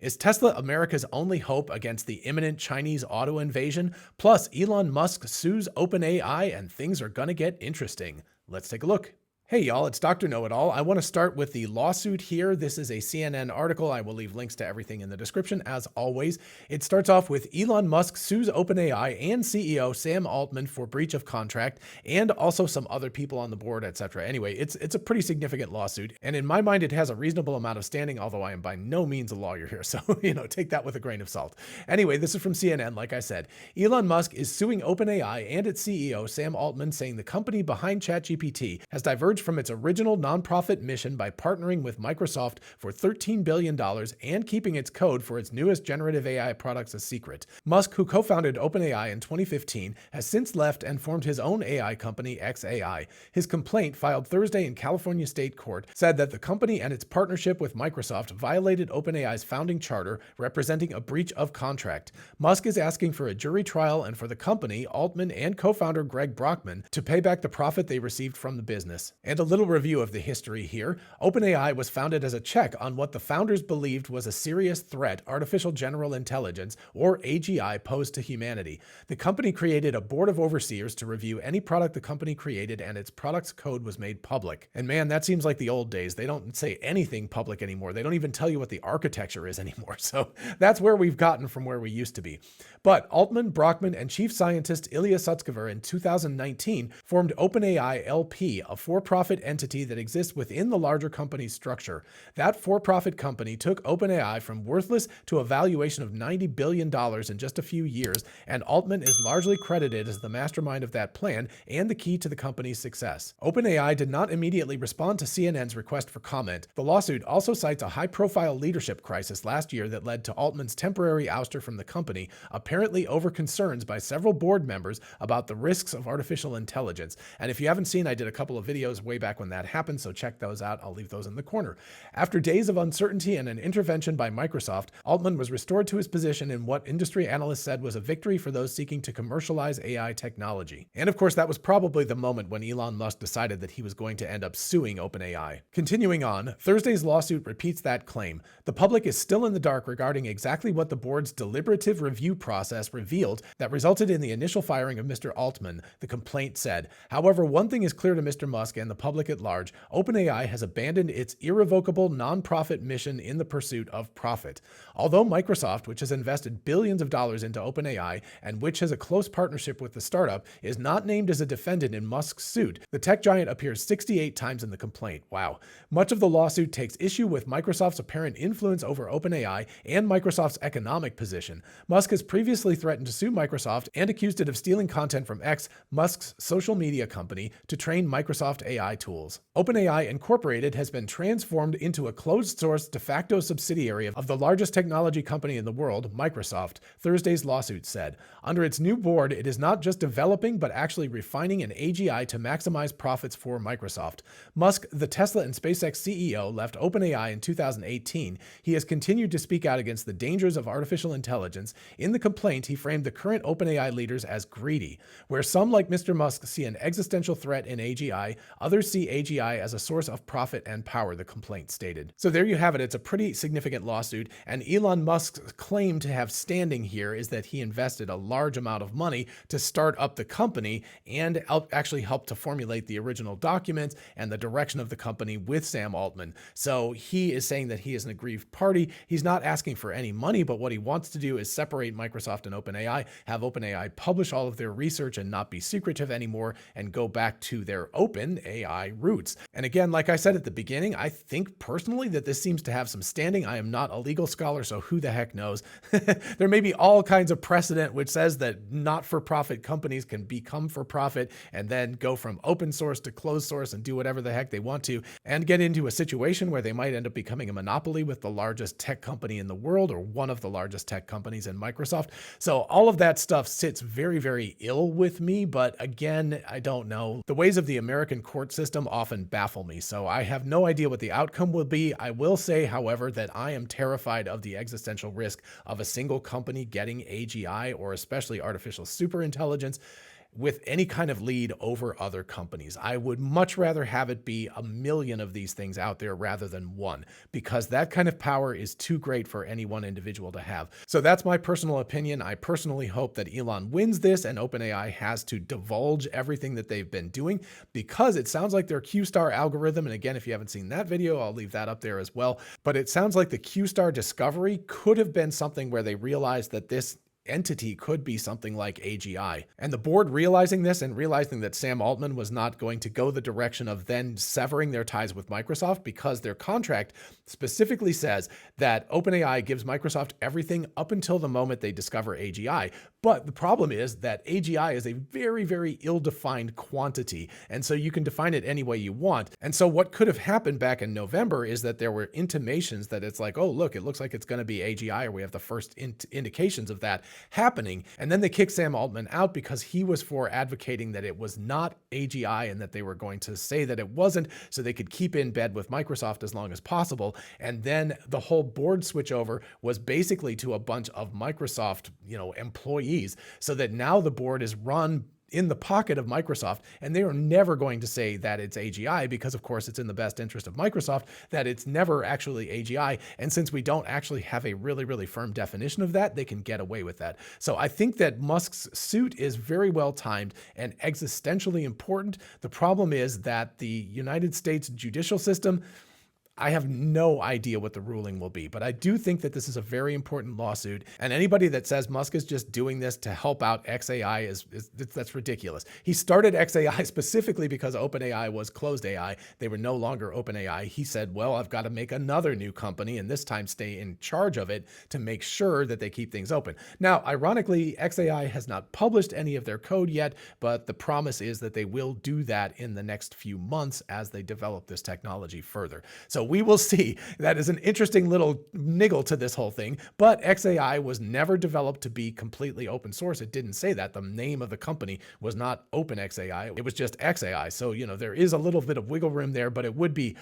Is Tesla America's only hope against the imminent Chinese auto invasion? Plus, Elon Musk sues OpenAI and things are gonna get interesting. Let's take a look. Hey y'all, it's Dr. Know-It-All. I want to start with the lawsuit here. This is a CNN article. I will leave links to everything in the description as always. It starts off with Elon Musk sues OpenAI and CEO Sam Altman for breach of contract and also some other people on the board, etc. Anyway, it's a pretty significant lawsuit, and in my mind it has a reasonable amount of standing, although I am by no means a lawyer here, so take that with a grain of salt. Anyway, this is from CNN, like I said. Elon Musk is suing OpenAI and its CEO Sam Altman, saying the company behind ChatGPT has diverged from its original nonprofit mission by partnering with Microsoft for $13 billion and keeping its code for its newest generative AI products a secret. Musk, who co-founded OpenAI in 2015, has since left and formed his own AI company, xAI. His complaint, filed Thursday in California State Court, said that the company and its partnership with Microsoft violated OpenAI's founding charter, representing a breach of contract. Musk is asking for a jury trial and for the company, Altman, and co-founder Greg Brockman to pay back the profit they received from the business. And a little review of the history here. OpenAI was founded as a check on what the founders believed was a serious threat artificial general intelligence, or AGI, posed to humanity. The company created a board of overseers to review any product the company created, and its product's code was made public. And man, that seems like the old days. They don't say anything public anymore. They don't even tell you what the architecture is anymore. So that's where we've gotten from where we used to be. But Altman, Brockman, and chief scientist Ilya Sutskever in 2019 formed OpenAI LP, a for-profit entity that exists within the larger company's structure. That for-profit company took OpenAI from worthless to a valuation of $90 billion in just a few years, and Altman is largely credited as the mastermind of that plan and the key to the company's success. OpenAI did not immediately respond to CNN's request for comment. The lawsuit also cites a high-profile leadership crisis last year that led to Altman's temporary ouster from the company, apparently over concerns by several board members about the risks of artificial intelligence. And if you haven't seen, I did a couple of videos way back when that happened, so check those out. I'll leave those in the corner. After days of uncertainty and an intervention by Microsoft, Altman was restored to his position in what industry analysts said was a victory for those seeking to commercialize AI technology. And of course, that was probably the moment when Elon Musk decided that he was going to end up suing OpenAI. Continuing on, Thursday's lawsuit repeats that claim. The public is still in the dark regarding exactly what the board's deliberative review process revealed that resulted in the initial firing of Mr. Altman, the complaint said. However, one thing is clear to Mr. Musk and the public at large: OpenAI has abandoned its irrevocable nonprofit mission in the pursuit of profit. Although Microsoft, which has invested billions of dollars into OpenAI and which has a close partnership with the startup, is not named as a defendant in Musk's suit, the tech giant appears 68 times in the complaint. Wow. Much of the lawsuit takes issue with Microsoft's apparent influence over OpenAI and Microsoft's economic position. Musk has previously threatened to sue Microsoft and accused it of stealing content from X, Musk's social media company, to train Microsoft AI tools. OpenAI Incorporated has been transformed into a closed-source de facto subsidiary of the largest technology company in the world, Microsoft, Thursday's lawsuit said. Under its new board, it is not just developing but actually refining an AGI to maximize profits for Microsoft. Musk, the Tesla and SpaceX CEO, left OpenAI in 2018. He has continued to speak out against the dangers of artificial intelligence. In the complaint, he framed the current OpenAI leaders as greedy. Where some, like Mr. Musk, see an existential threat in AGI, others see AGI as a source of profit and power, the complaint stated. So there you have it. It's a pretty significant lawsuit, and Elon Musk's claim to have standing here is that he invested a large amount of money to start up the company and actually helped to formulate the original documents and the direction of the company with Sam Altman. So he is saying that he is an aggrieved party. He's not asking for any money, but what he wants to do is separate Microsoft and OpenAI, have OpenAI publish all of their research and not be secretive anymore, and go back to their open AI roots. And again, like I said at the beginning, I think personally that this seems to have some standing. I am not a legal scholar, so who the heck knows? There may be all kinds of precedent which says that not-for-profit companies can become for-profit and then go from open source to closed source and do whatever the heck they want to, and get into a situation where they might end up becoming a monopoly with the largest tech company in the world, or one of the largest tech companies in Microsoft. So all of that stuff sits very, very ill with me, but again, I don't know. The ways of the American court system often baffle me, so I have no idea what the outcome will be. I will say, however, that I am terrified of the existential risk of a single company getting AGI, or especially artificial superintelligence. with any kind of lead over other companies. I would much rather have it be a million of these things out there rather than one, because that kind of power is too great for any one individual to have. So that's my personal opinion. I personally hope that Elon wins this and OpenAI has to divulge everything that they've been doing, because it sounds like their Q-Star algorithm, and again, if you haven't seen that video, I'll leave that up there as well, but it sounds like the Q-Star discovery could have been something where they realized that this entity could be something like AGI. And the board realizing this and realizing that Sam Altman was not going to go the direction of then severing their ties with Microsoft, because their contract specifically says that OpenAI gives Microsoft everything up until the moment they discover AGI. But the problem is that AGI is a very, very ill-defined quantity. And so you can define it any way you want. And so what could have happened back in November is that there were intimations that it's like, oh, look, it looks like it's going to be AGI, or we have the first indications of that happening. And then they kicked Sam Altman out because he was for advocating that it was not AGI and that they were going to say that it wasn't, so they could keep in bed with Microsoft as long as possible. And then the whole board switchover was basically to a bunch of Microsoft, employees, so that now the board is run in the pocket of Microsoft, and they are never going to say that it's AGI, because of course it's in the best interest of Microsoft that it's never actually AGI. And since we don't actually have a really, really firm definition of that, they can get away with that. So I think that Musk's suit is very well timed and existentially important. The problem is that the United States judicial system, I have no idea what the ruling will be, but I do think that this is a very important lawsuit, and anybody that says Musk is just doing this to help out XAI that's ridiculous. He started XAI specifically because OpenAI was closed AI. They were no longer OpenAI. He said, well, I've got to make another new company and this time stay in charge of it to make sure that they keep things open. Now, ironically, XAI has not published any of their code yet, but the promise is that they will do that in the next few months as they develop this technology further. So we will see. That is an interesting little niggle to this whole thing, but XAI was never developed to be completely open source. It didn't say that. The name of the company was not OpenXAI. It was just XAI. So, there is a little bit of wiggle room there, but it would be,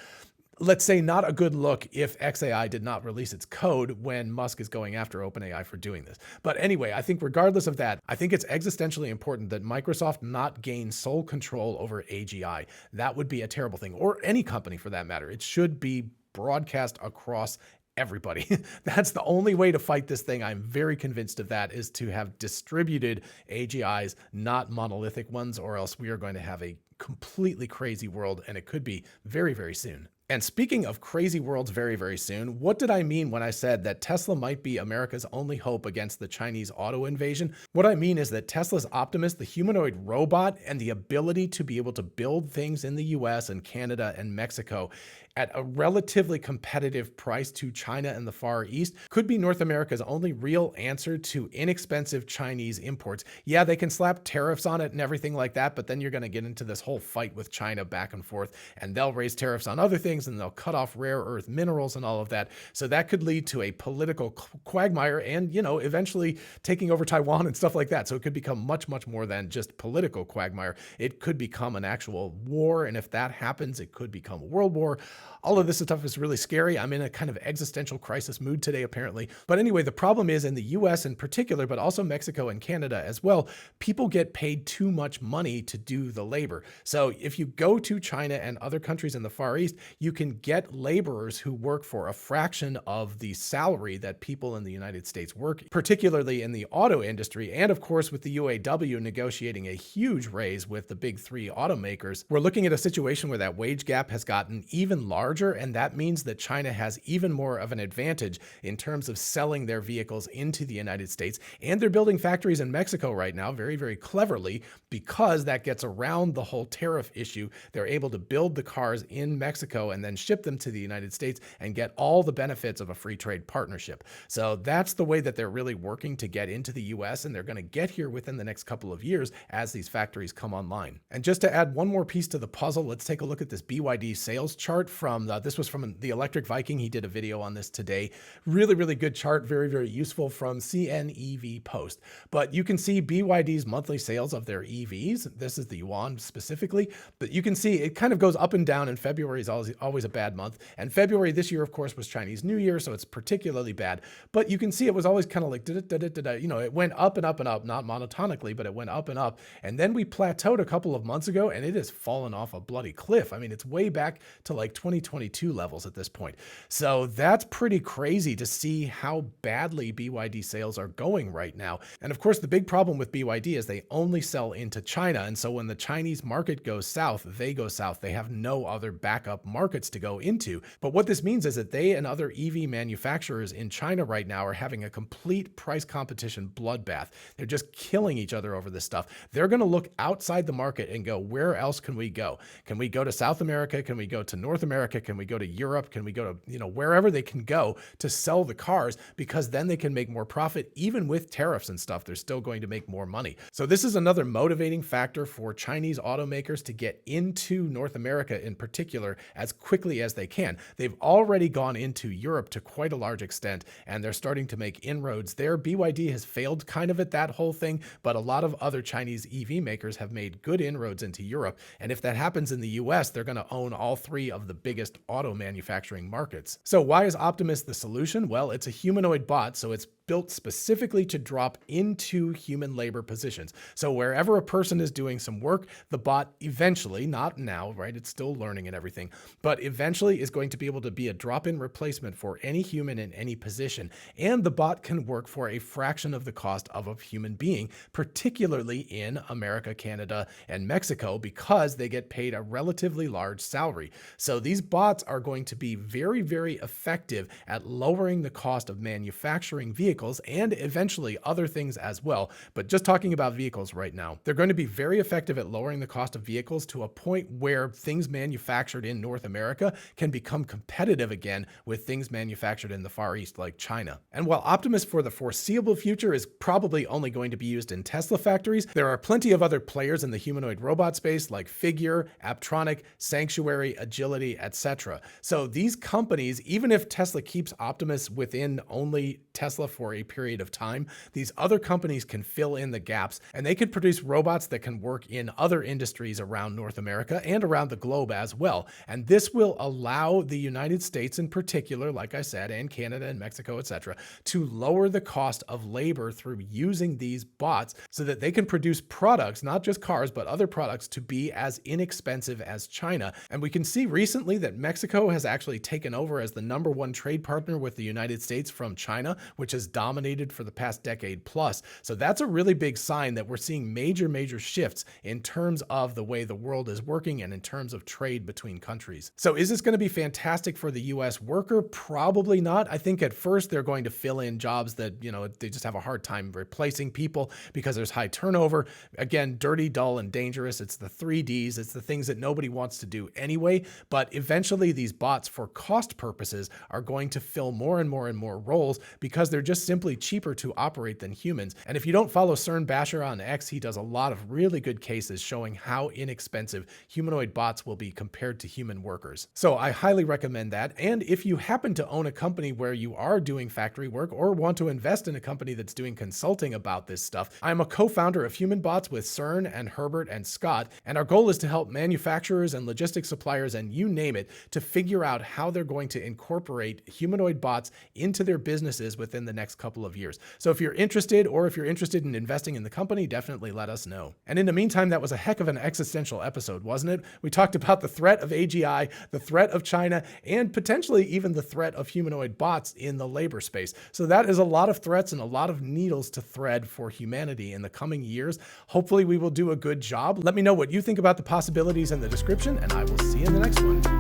let's say, not a good look if XAI did not release its code when Musk is going after OpenAI for doing this. But anyway, I think regardless of that, I think it's existentially important that Microsoft not gain sole control over AGI. That would be a terrible thing, or any company for that matter. It should be broadcast across everybody. That's the only way to fight this thing. I'm very convinced of that, is to have distributed AGIs, not monolithic ones, or else we are going to have a completely crazy world, and it could be very, very soon. And speaking of crazy worlds very, very soon, what did I mean when I said that Tesla might be America's only hope against the Chinese auto invasion? What I mean is that Tesla's Optimus, the humanoid robot, and the ability to be able to build things in the US and Canada and Mexico at a relatively competitive price to China and the Far East could be North America's only real answer to inexpensive Chinese imports. Yeah, they can slap tariffs on it and everything like that, but then you're going to get into this whole fight with China back and forth, and they'll raise tariffs on other things, and they'll cut off rare earth minerals and all of that. So that could lead to a political quagmire and, eventually taking over Taiwan and stuff like that. So it could become much, much more than just political quagmire. It could become an actual war. And if that happens, it could become a world war. All of this stuff is really scary. I'm in a kind of existential crisis mood today, apparently. But anyway, the problem is in the US in particular, but also Mexico and Canada as well, people get paid too much money to do the labor. So if you go to China and other countries in the Far East, you can get laborers who work for a fraction of the salary that people in the United States work, particularly in the auto industry. And of course, with the UAW negotiating a huge raise with the big three automakers, we're looking at a situation where that wage gap has gotten even larger. And that means that China has even more of an advantage in terms of selling their vehicles into the United States. And they're building factories in Mexico right now, very, very cleverly, because that gets around the whole tariff issue. They're able to build the cars in Mexico and then ship them to the United States and get all the benefits of a free trade partnership. So that's the way that they're really working to get into the US, and they're going to get here within the next couple of years as these factories come online. And just to add one more piece to the puzzle, let's take a look at this BYD sales chart. from, this was from the Electric Viking. He did a video on this today. Really, really good chart. Very, very useful from CNEV Post. But you can see BYD's monthly sales of their EVs. This is the yuan specifically, but you can see it kind of goes up and down, and February is always a bad month. And February this year, of course, was Chinese New Year, so it's particularly bad. But you can see it was always kind of like, you know, it went up and up and up, not monotonically, but it went up and up. And then we plateaued a couple of months ago, and it has fallen off a bloody cliff. I mean, it's way back to like 2022 levels at this point. So that's pretty crazy to see how badly BYD sales are going right now. And of course, the big problem with BYD is they only sell into China. And so when the Chinese market goes south, they go south. They have no other backup markets to go into. But what this means is that they and other EV manufacturers in China right now are having a complete price competition bloodbath. They're just killing each other over this stuff. They're going to look outside the market and go, where else can we go? Can we go to South America? Can we go to North America? Can we go to Europe? Can we go to, you know, wherever they can go to sell the cars, because then they can make more profit. Even with tariffs and stuff, they're still going to make more money. So this is another motivating factor for Chinese automakers to get into North America in particular as quickly as they can. They've already gone into Europe to quite a large extent, and they're starting to make inroads there. BYD has failed kind of at that whole thing, but a lot of other Chinese EV makers have made good inroads into Europe. And if that happens in the US, they're going to own all three of the biggest auto manufacturing markets. So why is Optimus the solution? Well, it's a humanoid bot, so it's built specifically to drop into human labor positions. So wherever a person is doing some work, the bot eventually, not now, right? It's still learning and everything, but eventually is going to be able to be a drop-in replacement for any human in any position. And the bot can work for a fraction of the cost of a human being, particularly in America, Canada, and Mexico, because they get paid a relatively large salary. So these bots are going to be very, very effective at lowering the cost of manufacturing vehicles and eventually other things as well. But just talking about vehicles right now, they're going to be very effective at lowering the cost of vehicles to a point where things manufactured in North America can become competitive again with things manufactured in the Far East like China. And while Optimus for the foreseeable future is probably only going to be used in Tesla factories, there are plenty of other players in the humanoid robot space like Figure, Apptronic, Sanctuary, Agility, etc. So these companies, even if Tesla keeps Optimus within only Tesla for a period of time, these other companies can fill in the gaps, and they can produce robots that can work in other industries around North America and around the globe as well. And this will allow the United States in particular, like I said, and Canada and Mexico, etc., to lower the cost of labor through using these bots so that they can produce products, not just cars, but other products, to be as inexpensive as China. And we can see recently that Mexico has actually taken over as the #1 trade partner with the United States from China, which has dominated for the past decade plus. So that's a really big sign that we're seeing major shifts in terms of the way the world is working and in terms of trade between countries. So is this going to be fantastic for the US worker? Probably not. I think at first they're going to fill in jobs that, you know, they just have a hard time replacing people because there's high turnover. Again, dirty, dull, and dangerous. It's the 3Ds. It's the things that nobody wants to do anyway. But eventually these bots, for cost purposes, are going to fill more and more roles because they're just simply cheaper to operate than humans. And if you don't follow CERN Basher on X, he does a lot of really good cases showing how inexpensive humanoid bots will be compared to human workers. So I highly recommend that. And if you happen to own a company where you are doing factory work or want to invest in a company that's doing consulting about this stuff, I'm a co-founder of Human Bots with CERN and Herbert and Scott, and our goal is to help manufacturers and logistics suppliers and you name it to figure out how they're going to incorporate humanoid bots into their businesses within the next couple of years. So if you're interested, or if you're interested in investing in the company, definitely let us know. And in the meantime, that was a heck of an existential episode, wasn't it? We talked about the threat of AGI, the threat of China, and potentially even the threat of humanoid bots in the labor space. So that is a lot of threats and a lot of needles to thread for humanity in the coming years. Hopefully we will do a good job. Let me know what you think about the possibilities in the description, and I will see you in the next one.